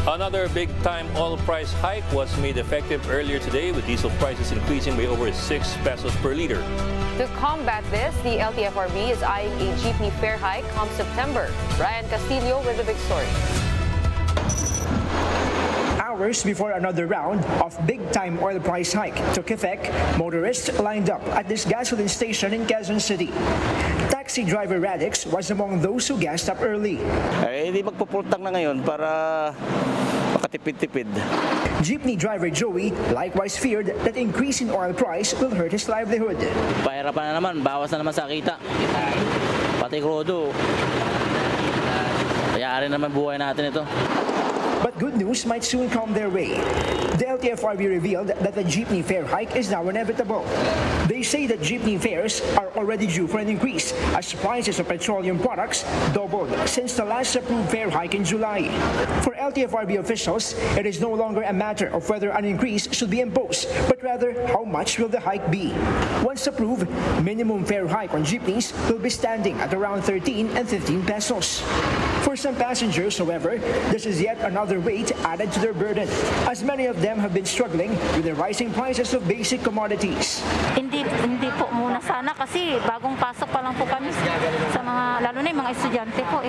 Another big-time oil price hike was made effective earlier today, with diesel prices increasing by over 6 pesos per liter. To combat this, the LTFRB is eyeing a jeepney fare hike come September. Ryan Castillo with the big story. Hours before another round of big-time oil price hike took effect, motorists lined up at this gasoline station in Quezon City. Taxi driver Radix was among those who gassed up early. Hindi magpupultang na ngayon para makatipid-tipid. Jeepney driver Joey likewise feared that increase in oil price will hurt his livelihood. Pahirapan na naman, bawas na naman sa kita. Pati krudo. Kaya rin naman buhay natin ito. But good news might soon come their way. The LTFRB revealed that the jeepney fare hike is now inevitable. They say that jeepney fares are already due for an increase as prices of petroleum products doubled since the last approved fare hike in July. For LTFRB officials, it is no longer a matter of whether an increase should be imposed, but rather how much will the hike be. Once approved, minimum fare hike on jeepneys will be standing at around 13 and 15 pesos. For some passengers, however, this is yet another weight added to their burden, as many of them have been struggling with the rising prices of basic commodities. Hindi po muna sana kasi bagong pasok pa lang po kami sa mga, lalo na yung mga estudyante po.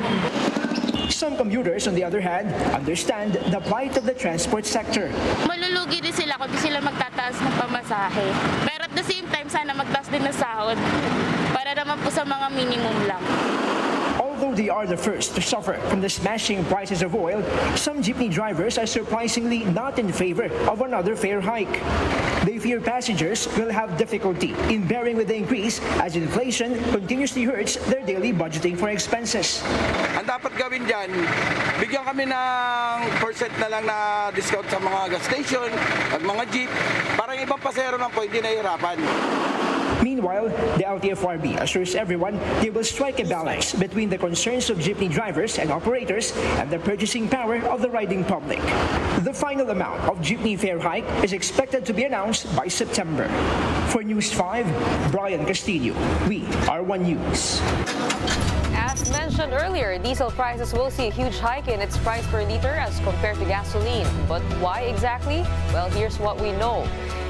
Some commuters, on the other hand, understand the plight of the transport sector. Malulugi din sila kung di sila magtataas ng pamasahe. Pero at the same time, sana magtaas din ng sahod para naman po sa mga minimum lang. Although they are the first to suffer from the smashing prices of oil, some jeepney drivers are surprisingly not in favor of another fare hike. They fear passengers will have difficulty in bearing with the increase as inflation continuously hurts their daily budgeting for expenses. Ang dapat gawin dyan, bigyan kami ng percent na lang na discount sa mga gas station at mga jeep para yung ibang pasero lang po hindi nahihirapan. Meanwhile, the LTFRB assures everyone they will strike a balance between the concerns of jeepney drivers and operators and the purchasing power of the riding public. The final amount of jeepney fare hike is expected to be announced by September. For News 5, Brian Castillo, we are One News. As mentioned earlier, diesel prices will see a huge hike in its price per liter as compared to gasoline. But why exactly? Well, here's what we know.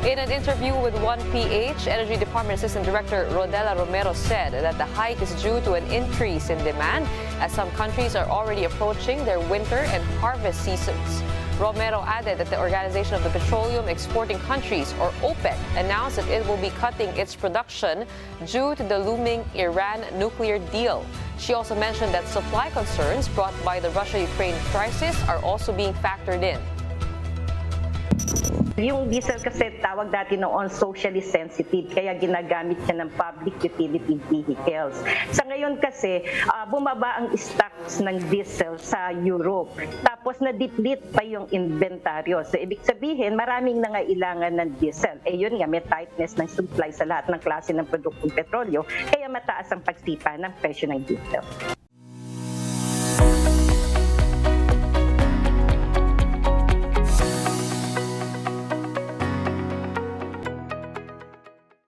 In an interview with 1PH, Energy Department Assistant Director Rodela Romero said that the hike is due to an increase in demand as some countries are already approaching their winter and harvest seasons. Romero added that the Organization of the Petroleum Exporting Countries, or OPEC, announced that it will be cutting its production due to the looming Iran nuclear deal. She also mentioned that supply concerns brought by the Russia-Ukraine crisis are also being factored in. Yung diesel kasi tawag dati noon socially sensitive, kaya ginagamit siya ng public utility vehicles. Sa ngayon kasi, bumaba ang stocks ng diesel sa Europe. Tapos na-deplete pa yung inventaryo. So, ibig sabihin, maraming nangailangan ng diesel. Eh yun nga, may tightness ng supply sa lahat ng klase ng produktong petrolyo, kaya mataas ang pagsipa ng presyo ng diesel.